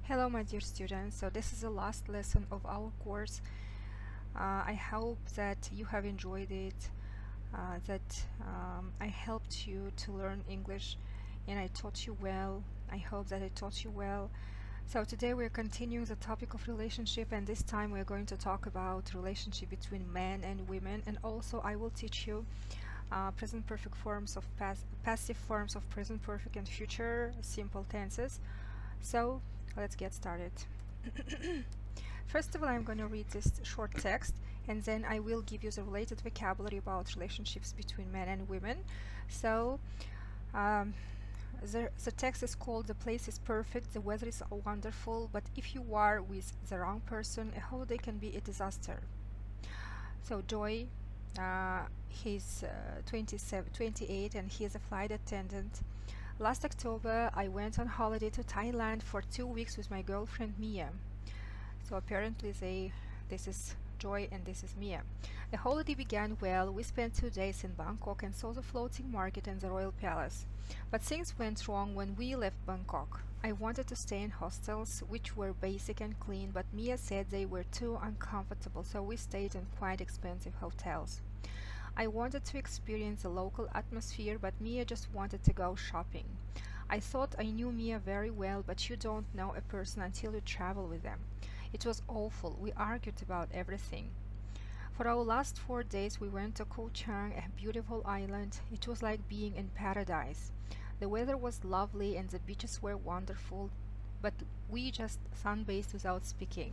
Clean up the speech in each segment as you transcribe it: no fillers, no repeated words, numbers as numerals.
Hello, my dear students. So this is the last lesson of our course. I hope that you have enjoyed it, that I helped you to learn English and I taught you well. I hope that I taught you well. So today we're continuing the topic of relationship, and this time we're going to talk about relationship between men and women, and also I will teach you present perfect forms of passive forms of present perfect and future simple tenses. So let's get started. First of all, I'm going to read this short text and then I will give you the related vocabulary about relationships between men and women. So um, the text is called "The place is perfect, the weather is wonderful, but if you are with the wrong person, a holiday can be a disaster." So Joy, he's 28 and he is a flight attendant. Last October, I went on holiday to Thailand for 2 weeks with my girlfriend Mia. So apparently this is Joy and this is Mia. The holiday began well. We spent 2 days in Bangkok and saw the floating market and the royal palace. But things went wrong when we left Bangkok. I wanted to stay in hostels, which were basic and clean, but Mia said they were too uncomfortable, so we stayed in quite expensive hotels. I wanted to experience the local atmosphere, but Mia just wanted to go shopping. I thought I knew Mia very well, but you don't know a person until you travel with them. It was awful. We argued about everything. For our last 4 days, we went to Koh Chang, a beautiful island. It was like being in paradise. The weather was lovely and the beaches were wonderful, but we just sunbathed without speaking.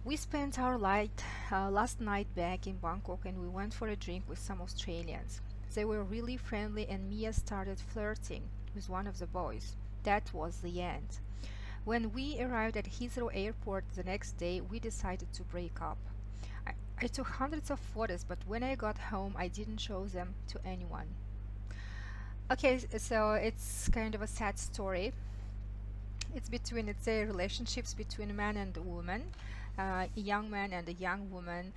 We spent our last night back in Bangkok and we went for a drink with some Australians. They were really friendly and Mia started flirting with one of the boys. That was the end. When we arrived at Heathrow Airport the next day, we decided to break up. I took hundreds of photos, but when I got home, I didn't show them to anyone. Okay, so it's kind of a sad story. It's a relationships between a man and a woman, a young man and a young woman,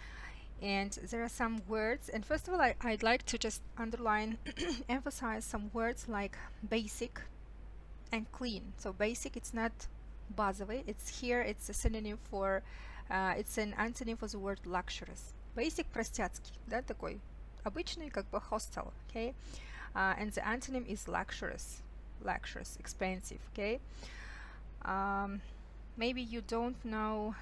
and there are some words. And first of all, I'd like to just underline, emphasize some words like basic and clean. So basic, it's not базовый. It's a synonym for, it's an antonym for the word luxurious. Basic простяцкий, да, такой обычный, как бы hostel, okay? And the antonym is luxurious, expensive, okay? Maybe you don't know,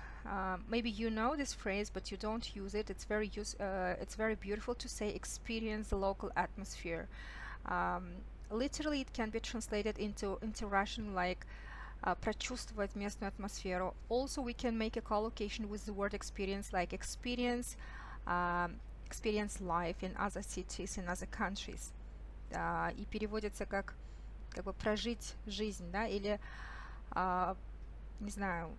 maybe you know this phrase, but you don't use it. It's very beautiful to say experience the local atmosphere. Literally, it can be translated into Russian like прочувствовать местную атмосферу. Also, we can make a collocation with the word experience, like experience life in other cities, in other countries. И переводится как бы прожить жизнь, да, или не знаю,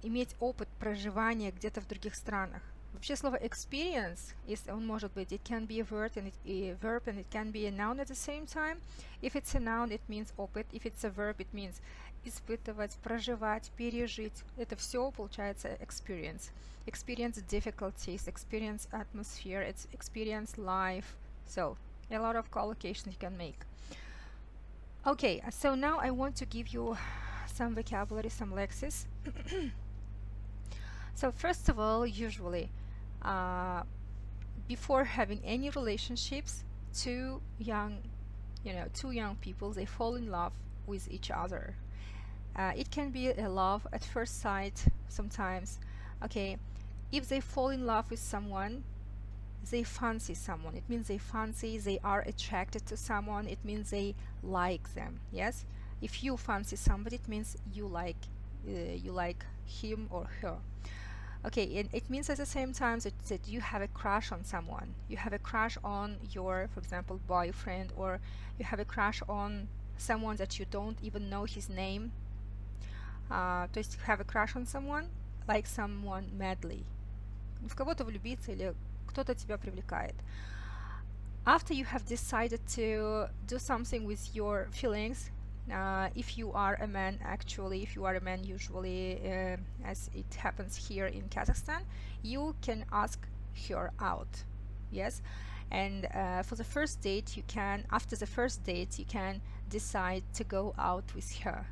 иметь опыт проживания где-то в других странах. Вообще слово experience, он может быть, it can be a verb and it can be a noun at the same time. If it's a noun, it means опыт. If it's a verb, it means испытывать, проживать, пережить. Это все получается experience. Experience difficulties, experience atmosphere, it's experience life. So, a lot of collocations you can make. Okay, so now I want to give you some vocabulary, some lexis. So first of all, usually, before having any relationships, two young people, they fall in love with each other. It can be a love at first sight sometimes. Okay, if they fall in love with someone, they fancy someone. It means they are attracted to someone. It means they like them. Yes, if you fancy somebody, it means you like him or her. Okay, and it means at the same time that you have a crush on someone. You have a crush on your, for example, boyfriend, or you have a crush on someone that you don't even know his name. То есть have a crush on someone, like someone madly. В кого-то влюбиться или кто-то тебя привлекает. After you have decided to do something with your feelings, if you are a man usually, as it happens here in Kazakhstan, you can ask her out. Yes, and after the first date you can decide to go out with her.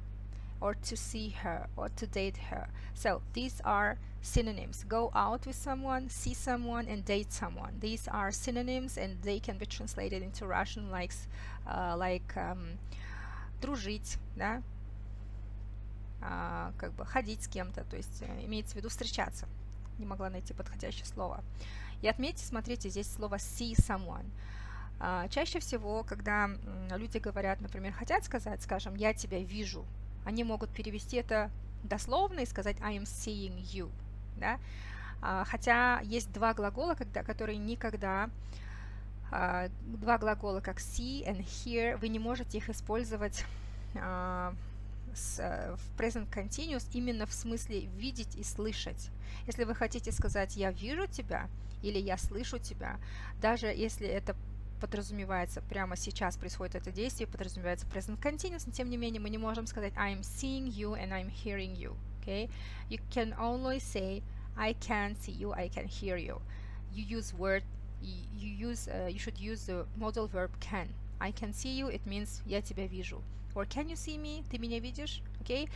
or to see her, or to date her. So these are synonyms. Go out with someone, see someone, and date someone. These are synonyms, and they can be translated into Russian like дружить, да, как бы ходить с кем-то, то есть имеется в виду встречаться. Не могла найти подходящее слово. И отметьте, смотрите, здесь слово see someone. Чаще всего, когда люди говорят, например, хотят сказать, скажем, я тебя вижу, они могут перевести это дословно и сказать I am seeing you. Да? Хотя есть два глагола, которые никогда, два глагола как see and hear, вы не можете их использовать в present continuous именно в смысле видеть и слышать. Если вы хотите сказать «я вижу тебя» или «я слышу тебя», даже если это подразумевается, прямо сейчас происходит это действие, подразумевается present continuous, но тем не менее мы не можем сказать I'm seeing you and I'm hearing you. Okay? You can only say I can see you, I can hear you. You use word, you should use the modal verb can. I can see you, it means я тебя вижу. Or can you see me? Ты меня видишь? Okay?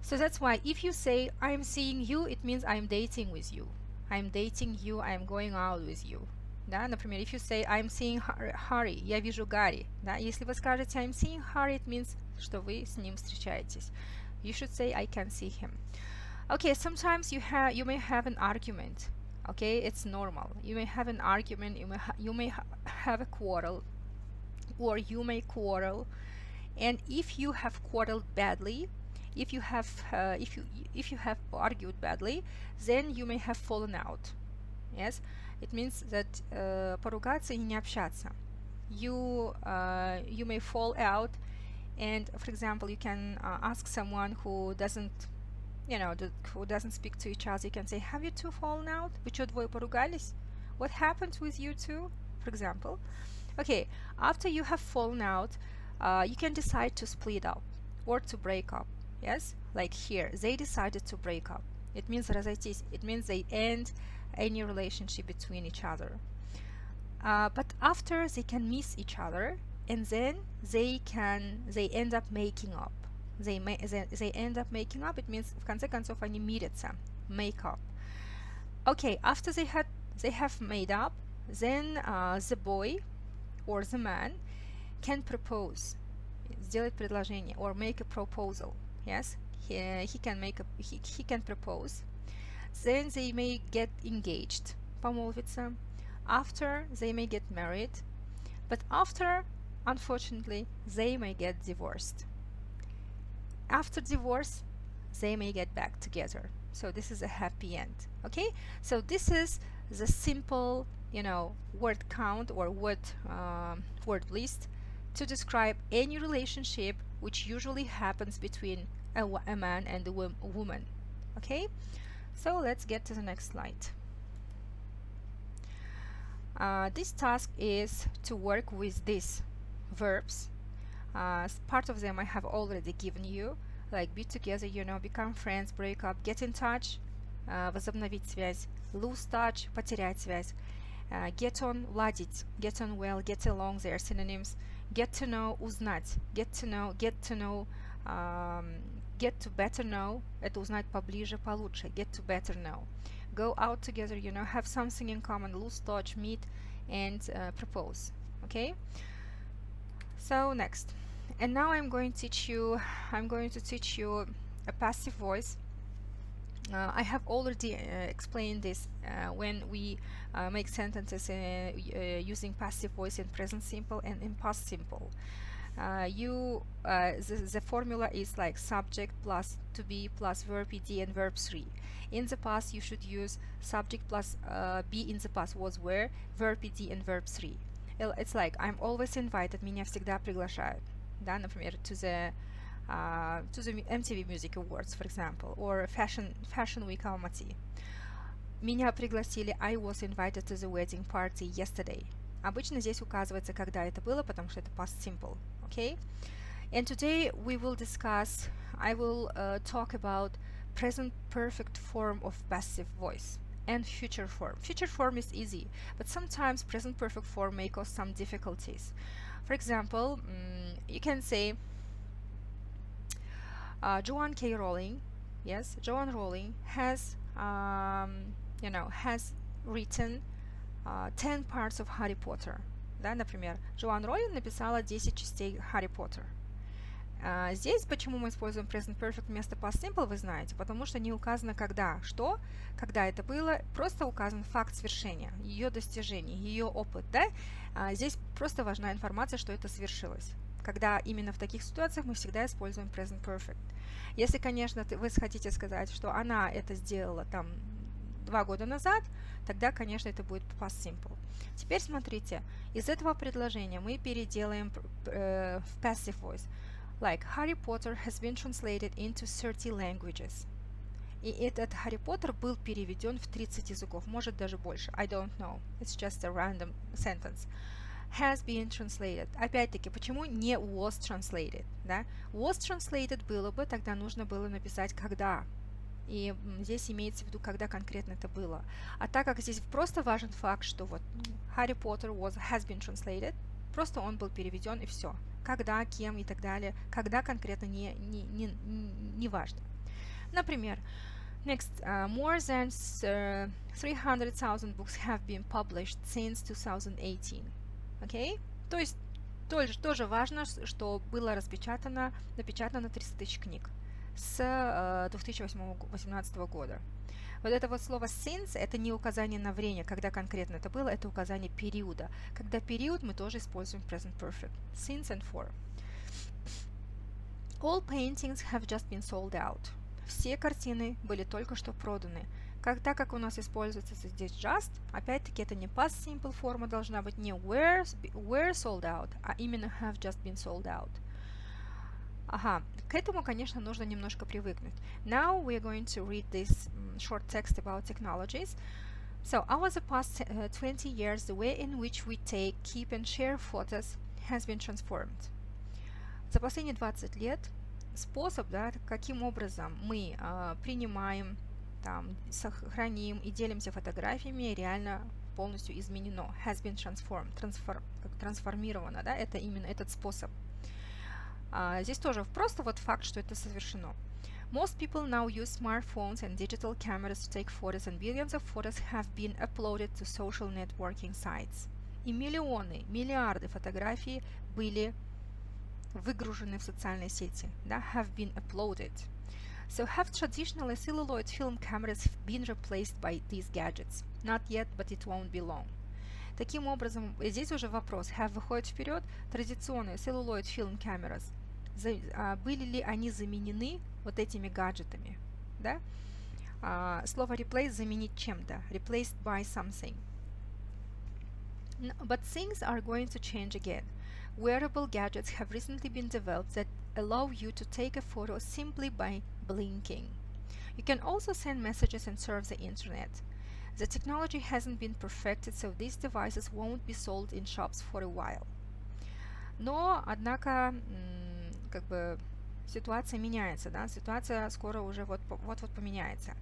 So that's why if you say I'm seeing you, it means I'm dating with you. I'm dating you, I'm going out with you. Да? Например, if you say I'm seeing Harry, я вижу Гарри. Да? Если вы скажете I'm seeing Harry, it means, что вы с ним встречаетесь. You should say I can see him. Okay, sometimes you may have an argument. Okay, it's normal. You may have an argument, you may have a quarrel, or you may quarrel. And if you have quarreled badly, if you have argued badly, then you may have fallen out. Yes, it means that поругаться и не общаться. You may fall out, and for example, you can ask someone who doesn't speak to each other. You can say, "Have you two fallen out? Вы что, двое поругались? What happened with you two?" For example. Okay, after you have fallen out, you can decide to split up or to break up. Yes, like here, they decided to break up. It means разойтись. It means they end any relationship between each other. But after they can miss each other, and then they end up making up. They end up making up. It means в конце концов они мирятся. Make up. Okay, after they have made up, then the boy or the man can propose, сделать предложение, or make a proposal. Yes, he can propose. Then they may get engaged, помолвиться. After, they may get married. But after, unfortunately, they may get divorced. After divorce, they may get back together. So this is a happy end. Okay, so this is the simple, word count or word list to describe any relationship which usually happens between a man and a woman. Okay, so let's get to the next slide. This task is to work with these verbs. Part of them I have already given you, like be together, become friends, break up, get in touch, возобновить связь, lose touch, потерять связь, get on, ладить, get on well, get along, they are synonyms, get to know, узнать, get to know, get to better know, это узнать поближе, получше, get to better know, go out together, have something in common, lose touch, meet, and propose. Okay, so next, and now I'm going to teach you a passive voice. I have already explained this when we make sentences using passive voice in present simple and in past simple. The formula is like subject plus to be plus verb ed and verb 3. In the past, you should use subject plus be in the past was where, verb ed and verb 3. It's like I'm always invited, меня всегда приглашают. Да, например, to the MTV Music Awards, for example, or Fashion Week Almaty. Меня пригласили, I was invited to the wedding party yesterday. Обычно здесь указывается, когда это было, потому что это past simple. Okay? And today I will talk about present perfect form of passive voice and future form. Future form is easy, but sometimes present perfect form may cause some difficulties. For example, you can say Joanne K. Rowling, yes, Joanne Rowling has, has written 10 parts of Harry Potter. Да, например, Джоан Роулинг написала 10 частей Harry Potter. Здесь почему мы используем present perfect вместо past simple, вы знаете, потому что не указано когда, что, когда это было, просто указан факт свершения, ее достижение, ее опыт, да? Здесь просто важна информация, что это свершилось. Когда именно в таких ситуациях мы всегда используем present perfect. Если, конечно, вы хотите сказать, что она это сделала там 2 года назад, тогда, конечно, это будет past simple. Теперь смотрите, из этого предложения мы переделаем в passive voice. Like, Harry Potter has been translated into 30 languages. И этот Harry Potter был переведен в 30 языков, может даже больше. I don't know. It's just a random sentence. Has been translated. Опять-таки, почему не was translated? Да? Was translated было бы, тогда нужно было написать когда. И здесь имеется в виду, когда конкретно это было. А так как здесь просто важен факт, что вот Harry Potter has been translated, просто он был переведен и все. Когда, кем и так далее, когда конкретно не важно. Например, next, more than 300,000 books have been published since 2018. Okay? То есть тоже важно, что было напечатано 300 тысяч книг с 2018 года. Вот это вот слово since, это не указание на время, когда конкретно это было, это указание периода. Когда период, мы тоже используем present perfect. Since and for. All paintings have just been sold out. Все картины были только что проданы. Так как у нас используется здесь just, опять-таки это не past simple форма должна быть, не were sold out, а именно have just been sold out. Ага, к этому, конечно, нужно немножко привыкнуть. Now we are going to read this short text about technologies. So, over the past 20 years, the way in which we take, keep and share photos has been transformed. За последние 20 лет способ, да, каким образом мы принимаем, там, сохраним и делимся фотографиями, реально полностью изменено. Has been transformed, трансформировано, да, это именно этот способ. Здесь тоже просто вот факт, что это совершено. Most people now use smartphones and digital cameras to take photos, and billions of photos have been uploaded to social networking sites. И миллиарды фотографий были выгружены в социальные сети, да, have been uploaded. So have traditional celluloid film cameras been replaced by these gadgets? Not yet, but it won't be long. Таким образом, здесь уже вопрос, have выходит вперед, традиционные celluloid film cameras, были ли они заменены вот этими гаджетами, да? Слово replace заменить чем-то, replaced by something. But things are going to change again. Wearable gadgets have recently been developed that allow you to take a photo simply by blinking. You can also send messages and surf the internet. The technology hasn't been perfected, so these devices won't be sold in shops for a while. Но, однако, как бы ситуация меняется, да, ситуация скоро уже вот поменяется.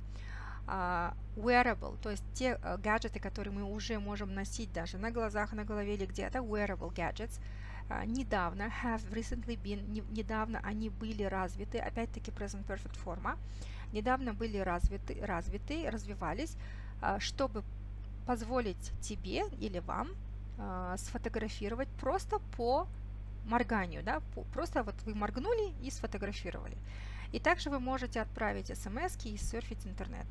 Wearable, то есть те гаджеты, которые мы уже можем носить даже на глазах, на голове или где-то, wearable gadgets, недавно, have recently been, недавно они были развиты, опять-таки present perfect форма, недавно были развивались, чтобы позволить тебе или вам сфотографировать просто по морганию, да, просто вот вы моргнули и сфотографировали. И также вы можете отправить смс-ки и серфить интернет.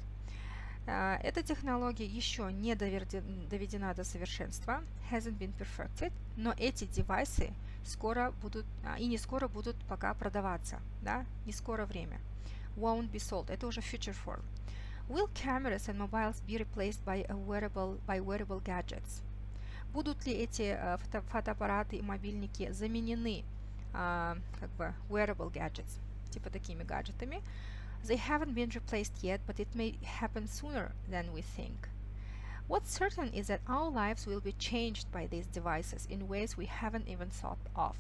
Эта технология еще не доведена до совершенства, hasn't been perfected, но эти девайсы скоро будут, и не скоро будут пока продаваться, да, не скоро время. Won't be sold, это уже future form. Will cameras and mobiles be replaced by wearable gadgets? Будут ли эти фотоаппараты и мобильники заменены как бы wearable gadgets, типа такими гаджетами? They haven't been replaced yet, but it may happen sooner than we think. What's certain is that our lives will be changed by these devices in ways we haven't even thought of.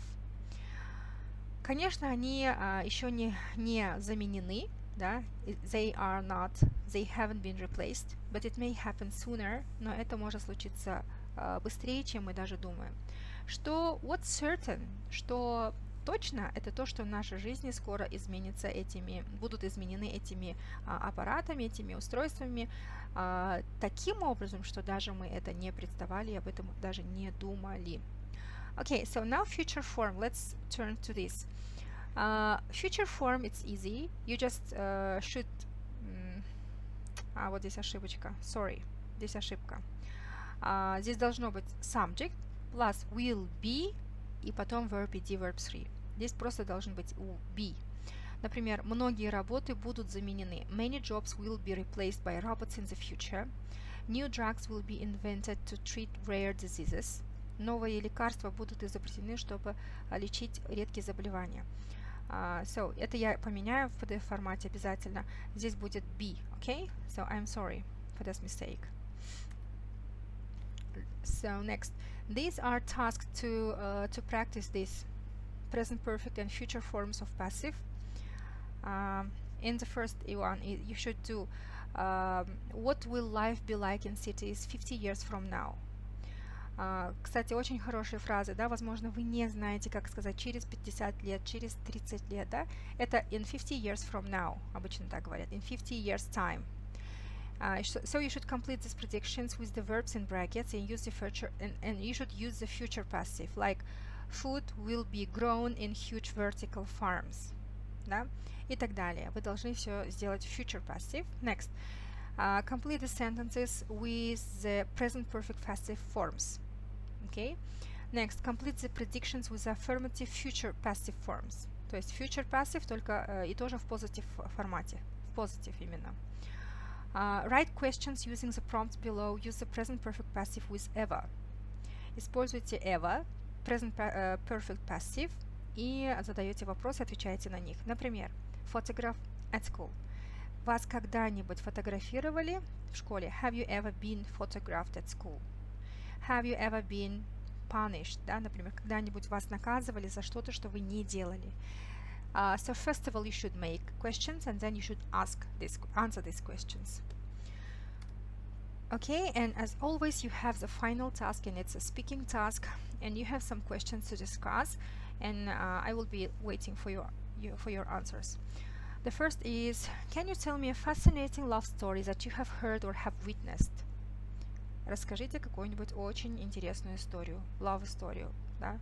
Конечно, они еще не заменены, да, they haven't been replaced, but it may happen sooner, но это может случиться быстрее, чем мы даже думаем. Что what's certain, что точно, это то, что наши жизни скоро изменятся будут изменены этими аппаратами, этими устройствами таким образом, что даже мы это не представали, об этом даже не думали. Okay, so now future form. Let's turn to this. Future form, it's easy. You just should... вот здесь ошибочка. Sorry, здесь ошибка. Здесь должно быть subject plus will be и потом verb ed, verb 3. Здесь просто должен быть be. Например, многие работы будут заменены. Many jobs will be replaced by robots in the future. New drugs will be invented to treat rare diseases. Новые лекарства будут изобретены, чтобы лечить редкие заболевания. So, это я поменяю в PDF формате обязательно. Здесь будет be, okay? So, I'm sorry for this mistake. So, next. These are tasks to practice this present perfect and future forms of passive. In the first one, you should do what will life be like in cities 50 years from now. Кстати, очень хорошие фразы, да, возможно, вы не знаете, как сказать через 50 лет, через 30 лет, да, это in 50 years from now, обычно так говорят, in 50 years time. So you should complete these predictions with the verbs in brackets and use the future, and you should use the future passive, like food will be grown in huge vertical farms, да, и так далее. Вы должны все сделать future passive. Next. Complete the sentences with the present perfect passive forms. Okay. Next, complete the predictions with affirmative future passive forms. То есть future passive только и тоже в positive формате. В positive именно. Write questions using the prompts below. Use the present perfect passive with ever. Используйте ever, present perfect passive, и задаете вопросы, отвечаете на них. Например, photograph at school. Вас когда-нибудь фотографировали в школе? Have you ever been photographed at school? Have you ever been punished? Да, например, когда-нибудь вас наказывали за что-то, что вы не делали. So first of all, you should make questions, and then you should answer these questions. Okay, and as always, you have the final task, and it's a speaking task, and you have some questions to discuss, and I will be waiting for your answers. The first is, can you tell me a fascinating love story that you have heard or have witnessed? Расскажите какую-нибудь очень интересную историю, love-историю, да,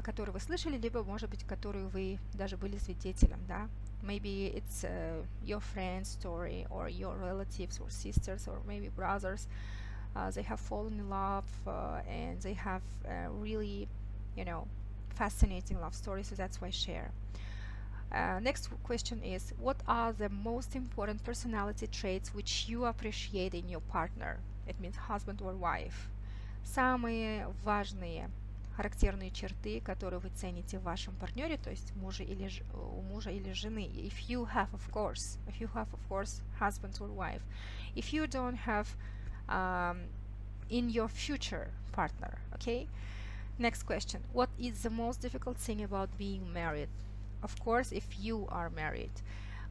которую вы слышали, либо, может быть, которую вы даже были свидетелем, да. Maybe it's your friend's story, or your relatives, or sisters, or maybe brothers. They have fallen in love, and they have really, fascinating love story, so that's why share. Next question is, what are the most important personality traits which you appreciate in your partner? It means husband or wife. Самые важные характерные черты, которые вы цените в вашем партнере, то есть у мужа или жены. If you have, of course, husband or wife. If you don't have in your future partner, okay? Next question. What is the most difficult thing about being married? Of course, if you are married.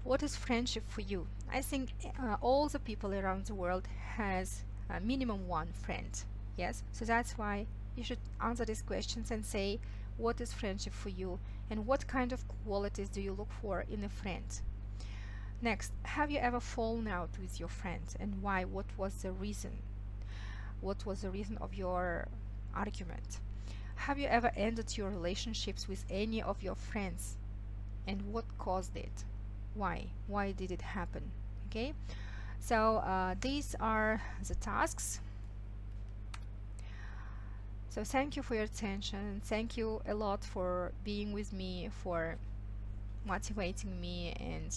What is friendship for you? I think all the people around the world has minimum one friend. Yes, so that's why you should answer these questions and say what is friendship for you and what kind of qualities do you look for in a friend. Next, have you ever fallen out with your friends, and why? What was the reason? What was the reason of your argument? Have you ever ended your relationships with any of your friends, and what caused it? Why did it happen? Okay, so these are the tasks. So thank you for your attention. Thank you a lot for being with me, for motivating me, and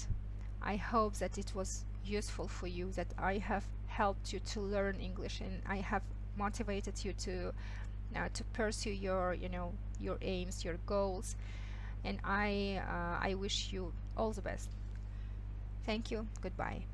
I hope that it was useful for you, that I have helped you to learn English, and I have motivated you to pursue your your aims, your goals, and I wish you all the best. Thank you. Goodbye.